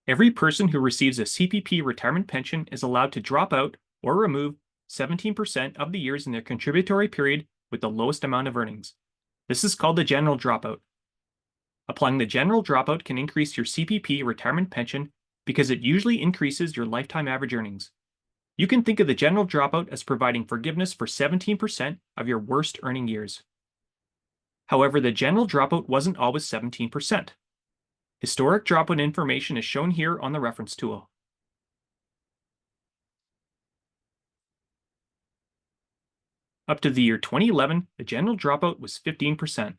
Every person who receives a CPP retirement pension is allowed to drop out or remove 17% of the years in their contributory period with the lowest amount of earnings. This is called the general dropout. Applying the general dropout can increase your CPP retirement pension because it usually increases your lifetime average earnings. You can think of the general dropout as providing forgiveness for 17% of your worst earning years. However, the general dropout wasn't always 17%. Historic dropout information is shown here on the reference tool. Up to the year 2011, the general dropout was 15%.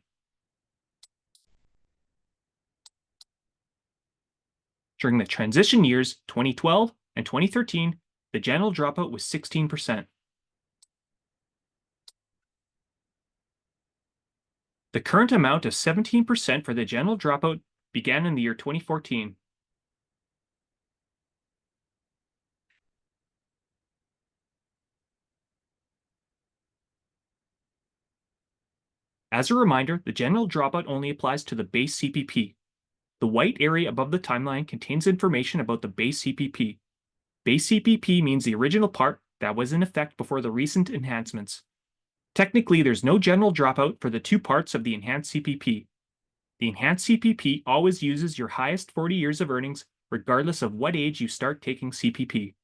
During the transition years, 2012 and 2013, the general dropout was 16%. The current amount of 17% for the general dropout began in the year 2014. As a reminder, the general dropout only applies to the base CPP. The white area above the timeline contains information about the base CPP. Base CPP means the original part that was in effect before the recent enhancements. Technically, there's no general dropout for the two parts of the Enhanced CPP. The Enhanced CPP always uses your highest 40 years of earnings, regardless of what age you start taking CPP.